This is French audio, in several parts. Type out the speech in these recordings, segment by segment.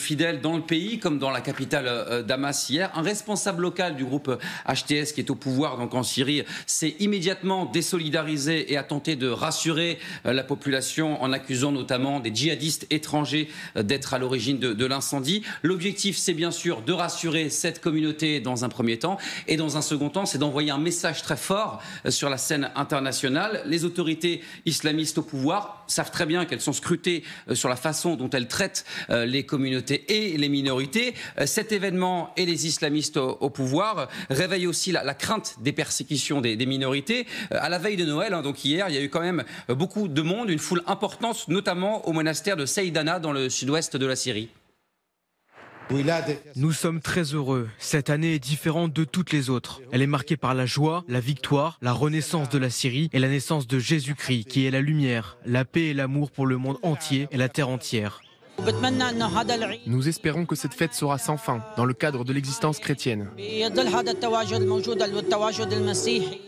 fidèles dans le pays, comme dans la capitale Damas hier. Un responsable local du groupe HTS qui est au pouvoir donc en Syrie s'est immédiatement désolidarisé et a tenté de rassurer la population en accusant notamment des djihadistes étrangers d'être à l'origine de l'incendie. L'objectif, c'est bien sûr de rassurer cette communauté dans un premier temps et dans un second temps, c'est d'envoyer un message très fort sur la scène internationale. Les autorités islamistes au pouvoir savent très bien qu'elles sont scrutées sur la façon dont elles traitent les communautés et les minorités. Cet événement et les islamistes au pouvoir réveillent aussi la crainte des persécutions des minorités. À la veille de Noël, donc hier, il y a eu quand même beaucoup de monde, une foule importante, notamment au monastère de Saïdana dans le sud-ouest de la Syrie. Nous sommes très heureux. Cette année est différente de toutes les autres. Elle est marquée par la joie, la victoire, la renaissance de la Syrie et la naissance de Jésus-Christ, qui est la lumière, la paix et l'amour pour le monde entier et la terre entière. Nous espérons que cette fête sera sans fin, dans le cadre de l'existence chrétienne.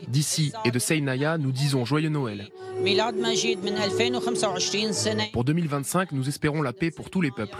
D'ici et de Seynaïa, nous disons Joyeux Noël. Pour 2025, nous espérons la paix pour tous les peuples.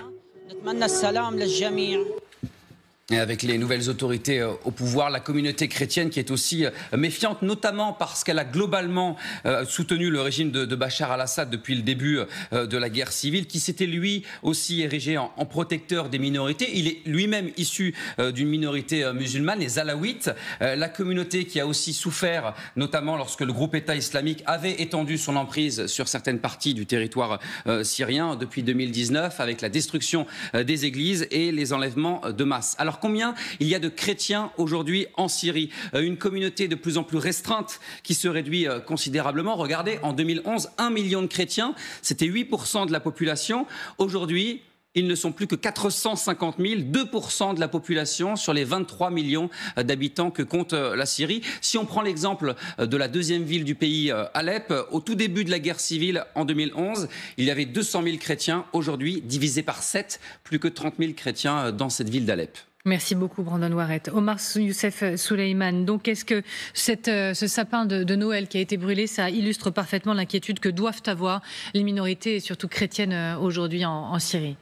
Et avec les nouvelles autorités au pouvoir, la communauté chrétienne qui est aussi méfiante, notamment parce qu'elle a globalement soutenu le régime de Bachar al-Assad depuis le début de la guerre civile, qui s'était lui aussi érigé en protecteur des minorités. Il est lui-même issu d'une minorité musulmane, les Alaouites. La communauté qui a aussi souffert, notamment lorsque le groupe État islamique avait étendu son emprise sur certaines parties du territoire syrien depuis 2019, avec la destruction des églises et les enlèvements de masse. Alors combien il y a de chrétiens aujourd'hui en Syrie? Une communauté de plus en plus restreinte qui se réduit considérablement. Regardez, en 2011, 1 million de chrétiens, c'était 8% de la population. Aujourd'hui, ils ne sont plus que 450 000, 2% de la population sur les 23 millions d'habitants que compte la Syrie. Si on prend l'exemple de la deuxième ville du pays, Alep, au tout début de la guerre civile en 2011, il y avait 200 000 chrétiens. Aujourd'hui, divisé par 7, plus que 30 000 chrétiens dans cette ville d'Alep. Merci beaucoup Brandon Waret. Omar Youssef Souleymane, donc est-ce que ce sapin de Noël qui a été brûlé, ça illustre parfaitement l'inquiétude que doivent avoir les minorités, et surtout chrétiennes, aujourd'hui en Syrie?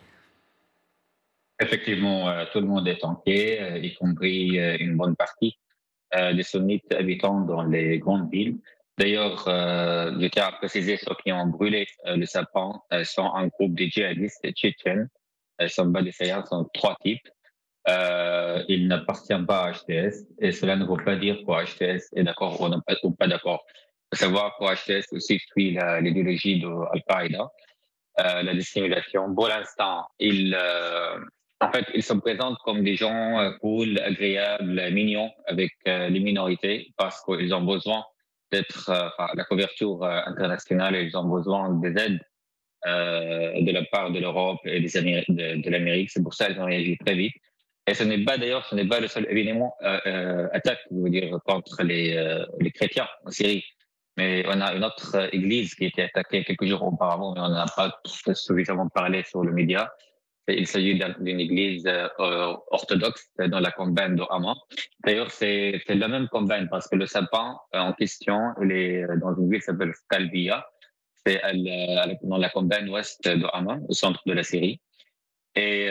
Effectivement, tout le monde est inquiet, y compris une bonne partie des sunnites habitant dans les grandes villes. D'ailleurs, je tiens à préciser, ceux qui ont brûlé le sapin sont un groupe de djihadistes tchétchènes. Samba des Sayyars sont 3 types. Il n'appartient pas à HTS et cela ne veut pas dire que HTS est d'accord ou pas d'accord. Il faut savoir que HTS aussi suit l'idéologie de Al-Qaïda, la dissimulation. Pour l'instant, en fait, ils se présentent comme des gens cool, agréables, mignons avec les minorités parce qu'ils ont besoin d'être la couverture internationale et ils ont besoin des aides de la part de l'Europe et de l'Amérique. C'est pour ça qu'ils ont réagi très vite. Et ce n'est pas le seul événement attaque, je veux dire, contre les chrétiens en Syrie. Mais on a une autre église qui a été attaquée quelques jours auparavant, mais on n'a pas suffisamment parlé sur le média. Il s'agit d'une église orthodoxe dans la campagne de Hama. D'ailleurs, c'est la même campagne parce que le sapin en question, il est dans une ville qui s'appelle Kalbia. C'est dans la campagne ouest de Hama, au centre de la Syrie. Et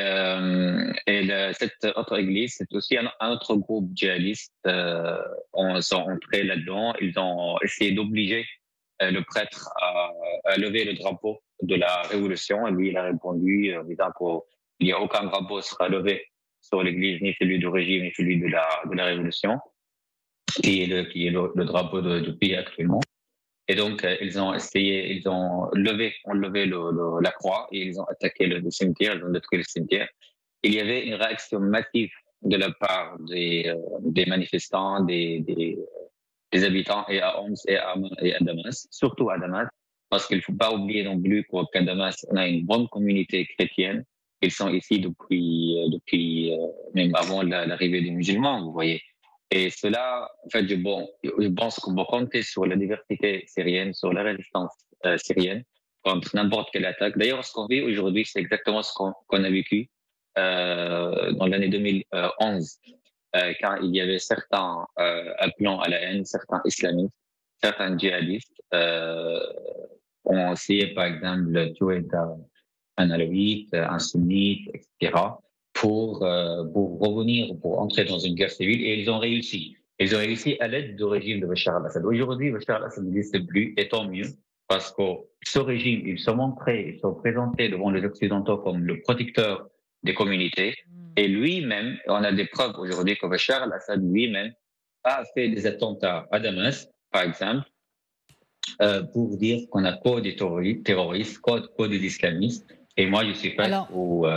cette autre église, c'est aussi un autre groupe djihadiste. Sont entrés là-dedans. Ils ont essayé d'obliger le prêtre à lever le drapeau de la révolution. Et lui, il a répondu en disant qu'il n'y a aucun drapeau sera levé sur l'église, ni celui du régime, ni celui de la révolution, qui est le drapeau du pays actuellement. Et donc, ils ont enlevé la croix et ils ont attaqué le cimetière, ils ont détruit le cimetière. Il y avait une réaction massive de la part des manifestants, des habitants et à Homs et à Damas, surtout à Damas, parce qu'il ne faut pas oublier non plus qu'à Damas, on a une bonne communauté chrétienne. Ils sont ici depuis même avant l'arrivée des musulmans, vous voyez. Et cela, en fait, je pense qu'on peut compter sur la diversité syrienne, sur la résistance syrienne contre n'importe quelle attaque. D'ailleurs, ce qu'on vit aujourd'hui, c'est exactement ce qu'on a vécu dans l'année 2011, quand il y avait certains appelant à la haine, certains islamistes, certains djihadistes ont essayé, par exemple, de tuer un alawite, un sunnite, etc., pour revenir, pour entrer dans une guerre civile, et ils ont réussi. Ils ont réussi à l'aide du régime de Bachar al-Assad. Aujourd'hui, Bachar al-Assad n'existe plus, et tant mieux, parce que ce régime, ils sont montrés, ils sont présentés devant les Occidentaux comme le protecteur des communautés, et lui-même, on a des preuves aujourd'hui que Bachar al-Assad lui-même a fait des attentats à Damas, par exemple, pour dire qu'on a pas des terroristes, pas des islamistes. Et moi, je suis face aux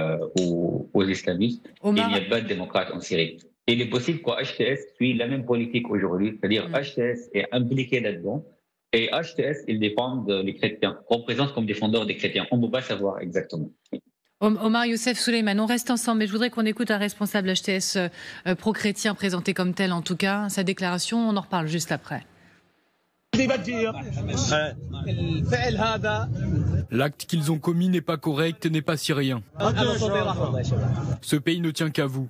islamistes. Omar... Il n'y a pas de démocrate en Syrie. Il est possible que HTS suit la même politique aujourd'hui, c'est-à-dire HTS est impliqué là-dedans. Et HTS, ils dépendent des chrétiens, représentent comme défendeurs des chrétiens. On ne peut pas savoir exactement. Omar Youssef Souleymane, on reste ensemble, mais je voudrais qu'on écoute un responsable HTS pro-chrétien présenté comme tel, en tout cas. Sa déclaration, on en reparle juste après. L'acte qu'ils ont commis n'est pas correct, n'est pas syrien. Ce pays ne tient qu'à vous.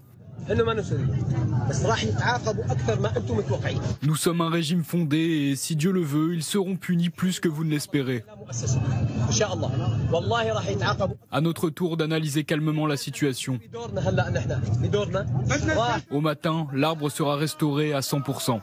Nous sommes un régime fondé et si Dieu le veut, ils seront punis plus que vous ne l'espérez. À notre tour d'analyser calmement la situation. Au matin, l'arbre sera restauré à 100%.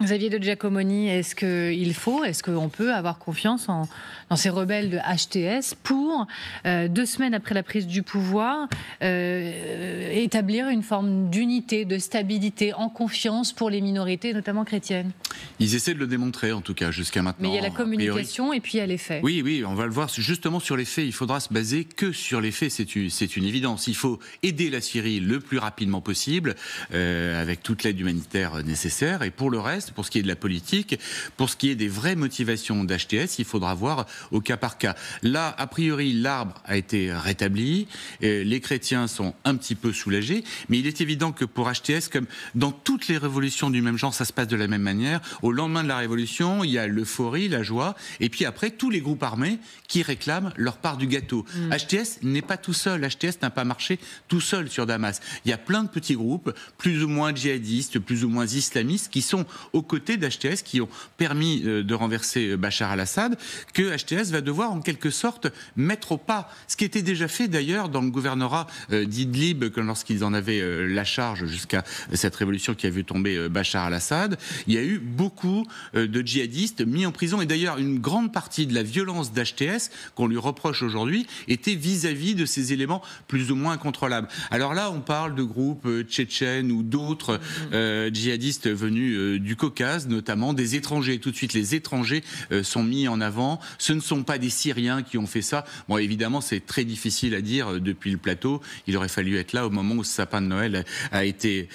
Xavier de Giacomoni, est-ce qu'on peut avoir confiance dans ces rebelles de HTS pour, 2 semaines après la prise du pouvoir, établir une forme d'unité, de stabilité, en confiance pour les minorités, notamment chrétiennes? Ils essaient de le démontrer, en tout cas, jusqu'à maintenant. Mais il y a la communication et puis il y a les faits. Oui, on va le voir justement sur les faits. Il faudra se baser que sur les faits, c'est une évidence. Il faut aider la Syrie le plus rapidement possible, avec toute l'aide humanitaire nécessaire. Et pour le reste, pour ce qui est de la politique, pour ce qui est des vraies motivations d'HTS, il faudra voir au cas par cas. Là, a priori, l'arbre a été rétabli, les chrétiens sont un petit peu soulagés, mais il est évident que pour HTS, comme dans toutes les révolutions du même genre, ça se passe de la même manière. Au lendemain de la révolution, il y a l'euphorie, la joie, et puis après, tous les groupes armés qui réclament leur part du gâteau. HTS n'est pas tout seul, HTS n'a pas marché tout seul sur Damas. Il y a plein de petits groupes, plus ou moins djihadistes, plus ou moins islamistes, qui sont aux côtés d'HTS, qui ont permis de renverser Bachar al-Assad, que HTS va devoir en quelque sorte mettre au pas. Ce qui était déjà fait d'ailleurs dans le gouvernorat d'Idlib, lorsqu'ils en avaient la charge jusqu'à cette révolution qui a vu tomber Bachar al-Assad. Il y a eu beaucoup de djihadistes mis en prison, et d'ailleurs une grande partie de la violence d'HTS qu'on lui reproche aujourd'hui était vis-à-vis de ces éléments plus ou moins incontrôlables. Alors là, on parle de groupes tchétchènes ou d'autres djihadistes venus du Caucase, notamment des étrangers. Tout de suite, les étrangers sont mis en avant. Ce ne sont pas des Syriens qui ont fait ça. Bon, évidemment, c'est très difficile à dire depuis le plateau. Il aurait fallu être là au moment où ce sapin de Noël a été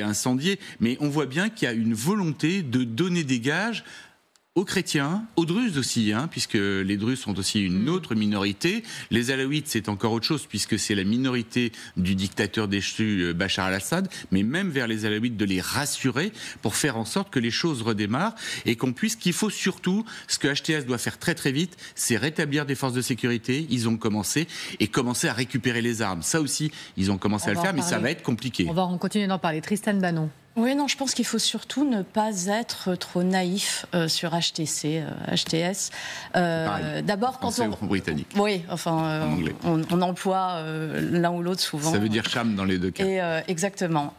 incendié. Mais on voit bien qu'il y a une volonté de donner des gages aux chrétiens, aux druzes aussi, puisque les druzes sont aussi une autre minorité. Les alaouites, c'est encore autre chose, puisque c'est la minorité du dictateur déchu Bachar al-Assad, mais même vers les alaouites de les rassurer pour faire en sorte que les choses redémarrent et qu'il faut surtout, ce que HTS doit faire très très vite, c'est rétablir des forces de sécurité. Ils ont commencé à récupérer les armes. Ça aussi, ils ont commencé à le faire, mais ça va être compliqué. On va continuer d'en parler. Tristan Banon. Oui, non, je pense qu'il faut surtout ne pas être trop naïf sur HTS. D'abord, quand on britannique. Oui, enfin, on emploie l'un ou l'autre souvent. Ça veut dire cham dans les deux cas. Et, exactement.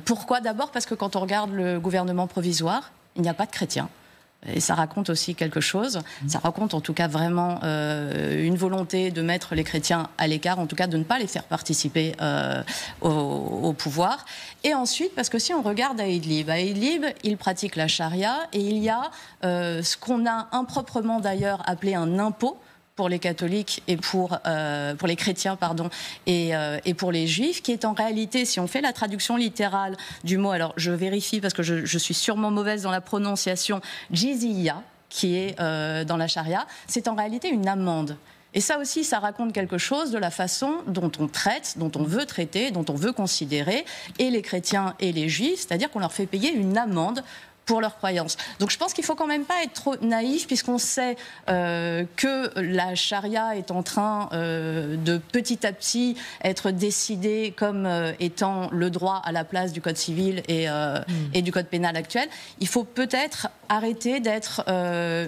Pourquoi? D'abord parce que quand on regarde le gouvernement provisoire, il n'y a pas de chrétiens. Et ça raconte aussi quelque chose. Ça raconte en tout cas vraiment une volonté de mettre les chrétiens à l'écart, en tout cas de ne pas les faire participer au pouvoir. Et ensuite, parce que si on regarde à Idlib, ils pratiquent la charia et il y a ce qu'on a improprement d'ailleurs appelé un impôt pour les catholiques et pour les chrétiens, et pour les juifs, qui est en réalité, si on fait la traduction littérale du mot, alors je vérifie parce que je suis sûrement mauvaise dans la prononciation, jizya, qui est dans la charia, c'est en réalité une amende. Et ça aussi, ça raconte quelque chose de la façon dont on traite, dont on veut traiter, dont on veut considérer, et les chrétiens et les juifs, c'est-à-dire qu'on leur fait payer une amende pour leurs croyances. Donc je pense qu'il ne faut quand même pas être trop naïf, puisqu'on sait que la charia est en train de petit à petit être décidée comme étant le droit à la place du code civil et du code pénal actuel. Il faut peut-être arrêter d'être,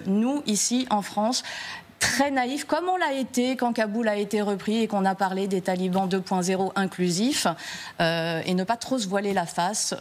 nous, ici, en France, très naïf, comme on l'a été quand Kaboul a été repris et qu'on a parlé des talibans 2.0 inclusifs, et ne pas trop se voiler la face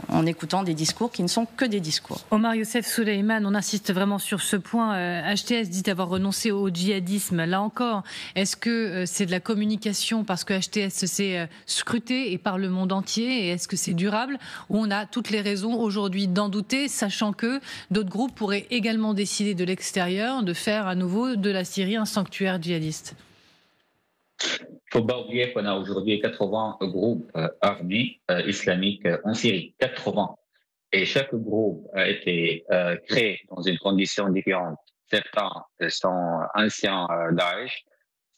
en écoutant des discours qui ne sont que des discours. Omar Youssef Souleymane, on insiste vraiment sur ce point. HTS dit avoir renoncé au djihadisme. Là encore, est-ce que c'est de la communication parce que HTS s'est scruté et par le monde entier, et est-ce que c'est durable, ou on a toutes les raisons aujourd'hui d'en douter, sachant que d'autres groupes pourraient également décider de l'extérieur de faire à nouveau de la Syrie un sanctuaire djihadiste? Il ne faut pas oublier qu'on a aujourd'hui 80 groupes armés islamiques en Syrie. 80. Et chaque groupe a été créé dans une condition différente. Certains sont anciens Daesh,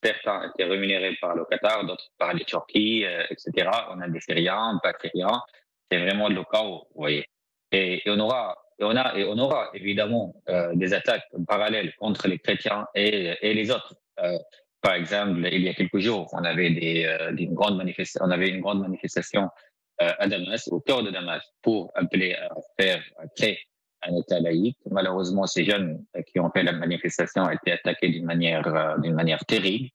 certains étaient rémunérés par le Qatar, d'autres par les Turquies, etc. On a des Syriens, pas Syriens. C'est vraiment le chaos, vous voyez. Et on aura évidemment des attaques parallèles contre les chrétiens et les autres. Par exemple, il y a quelques jours, on avait une grande manifestation à Damas, au cœur de Damas, pour appeler à créer un État laïque. Malheureusement, ces jeunes qui ont fait la manifestation ont été attaqués d'une manière terrible.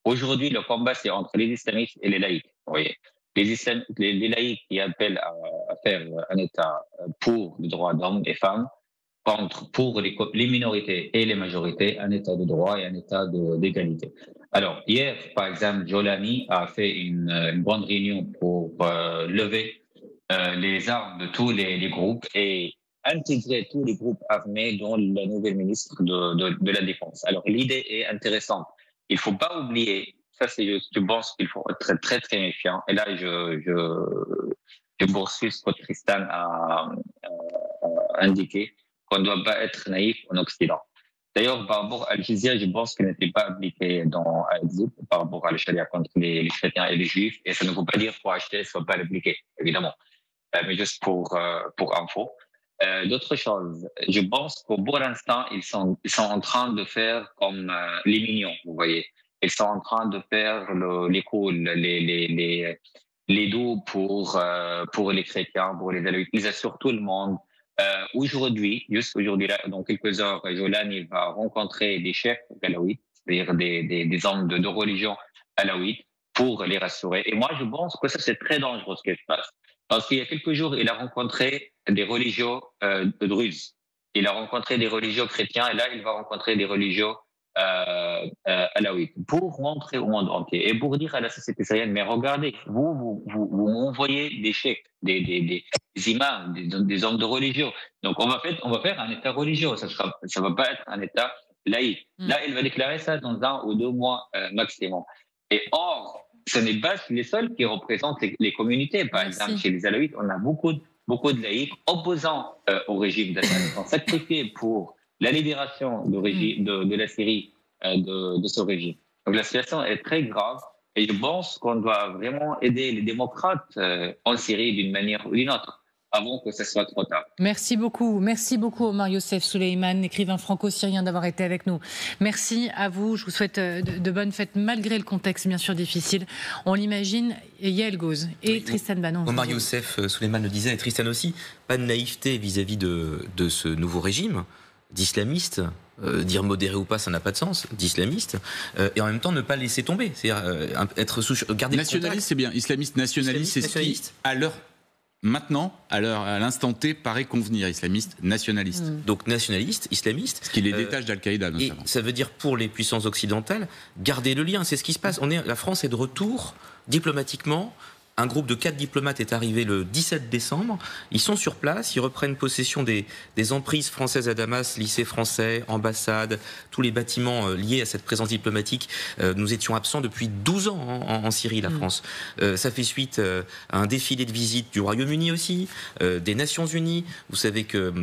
Aujourd'hui, le combat, c'est entre les islamistes et les laïcs. Vous voyez. Les laïcs qui appellent à faire un État pour les droits d'hommes et femmes, contre pour les minorités et les majorités, un État de droit et un État d'égalité. Alors, hier, par exemple, Jolani a fait une grande réunion pour lever les armes de tous les groupes et intégrer tous les groupes armés dont la nouvelle ministre de la Défense. Alors, l'idée est intéressante. Il ne faut pas oublier, ça je pense qu'il faut être très, très, très méfiant. Et là, je poursuis ce que Tristan a indiqué, qu'on ne doit pas être naïf en Occident. D'ailleurs, par rapport à Al-Jizya, je pense qu'elle n'était pas appliquée dans Al-Zib par rapport à la charia contre les chrétiens et les juifs. Et ça ne veut pas dire pour HTS ne faut pas l'appliquer, évidemment. Mais juste pour info. D'autres choses, je pense que pour l'instant, ils sont en train de faire comme les mignons, vous voyez. Ils sont en train de faire les cools, les doux pour les chrétiens, pour les alaouites. Ils assurent tout le monde. Aujourd'hui, là, dans quelques heures, Jolani va rencontrer des chefs alaouites, c'est-à-dire des hommes de religion alaouites, pour les rassurer. Et moi, je pense que ça, c'est très dangereux ce qui se passe. Parce qu'il y a quelques jours, il a rencontré des religieux druzes. Il a rencontré des religieux chrétiens, et là, il va rencontrer des religieux alaouites, pour montrer au monde entier et pour dire à la société syrienne, mais regardez, vous m'envoyez des cheikhs, des imams, des hommes de religion. Donc on va faire un État religieux. Ça va pas être un État laïque. Là, il va déclarer ça dans 1 ou 2 mois maximum. Et or, ce n'est pas les seuls qui représentent les communautés. Par exemple, chez les alaouites, on a beaucoup de laïcs opposants au régime d'Assad. Ils sont sacrifiés pour la libération de la Syrie de ce régime. Donc la situation est très grave et je pense qu'on doit vraiment aider les démocrates en Syrie d'une manière ou d'une autre avant que ce soit trop tard. Merci beaucoup Omar Youssef Souleymane, écrivain franco-syrien, d'avoir été avec nous. Merci à vous, je vous souhaite de bonnes fêtes malgré le contexte bien sûr difficile. On l'imagine, Yael Gauze et Tristan Banon. Omar Youssef Souleymane le disait, et Tristan aussi, pas de naïveté vis-à-vis de ce nouveau régime d'islamistes, dire modéré ou pas, ça n'a pas de sens, d'islamistes, et en même temps ne pas laisser tomber, c'est-à-dire être garder nationaliste, c'est bien, islamiste, nationaliste, c'est ce qui, à l'instant T, paraît convenir, islamiste, nationaliste. Donc nationaliste, islamiste. Ce qui les détache d'Al-Qaïda, notamment. Et ça veut dire, pour les puissances occidentales, garder le lien, c'est ce qui se passe. La France est de retour, diplomatiquement. Un groupe de 4 diplomates est arrivé le 17 décembre. Ils sont sur place, ils reprennent possession des emprises françaises à Damas, lycée français, ambassade, tous les bâtiments liés à cette présence diplomatique. Nous étions absents depuis 12 ans en Syrie, la France. Ça fait suite à un défilé de visites du Royaume-Uni aussi, des Nations Unies. Vous savez que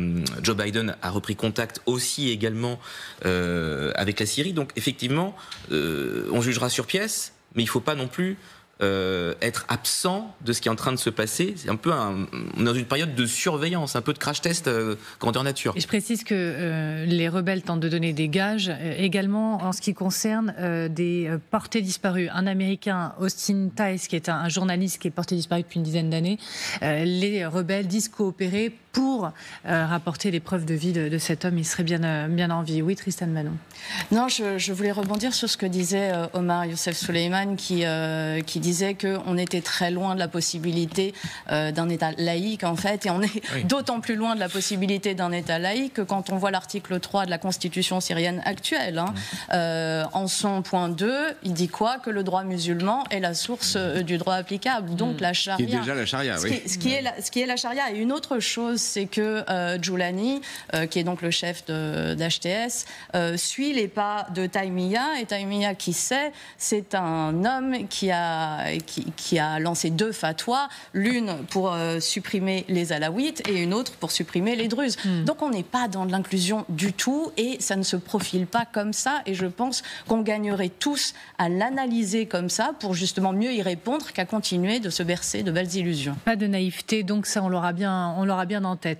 Joe Biden a repris contact aussi également avec la Syrie. Donc effectivement, on jugera sur pièce, mais il ne faut pas non plus être absent de ce qui est en train de se passer. C'est un peu on est dans une période de surveillance, un peu de crash test grandeur nature. Et je précise que les rebelles tentent de donner des gages, également en ce qui concerne des portés disparus. Un Américain, Austin Tice, qui est un journaliste qui est porté disparu depuis une dizaine d'années, les rebelles disent coopérer pour rapporter les preuves de vie de cet homme. Il serait bien en vie. Oui, Tristan Manon. Non, je voulais rebondir sur ce que disait Omar Youssef Souleymane, qui disait qu'on était très loin de la possibilité d'un État laïque, en fait, et on est d'autant plus loin de la possibilité d'un État laïque que quand on voit l'article 3 de la Constitution syrienne actuelle, en son point 2, il dit quoi? Que le droit musulman est la source du droit applicable, donc la charia. Qui est déjà la charia, oui. Ce qui est la charia. Et une autre chose, c'est que Joulani, qui est donc le chef d'HTS, suit les pas de Taïmiya. Et Taïmiya, qui c'est un homme qui a lancé 2 fatwas, l'une pour supprimer les alaouites et une autre pour supprimer les druzes. Donc on n'est pas dans de l'inclusion du tout et ça ne se profile pas comme ça. Et je pense qu'on gagnerait tous à l'analyser comme ça pour justement mieux y répondre qu'à continuer de se bercer de belles illusions. Pas de naïveté, donc ça on l'aura bien en tête.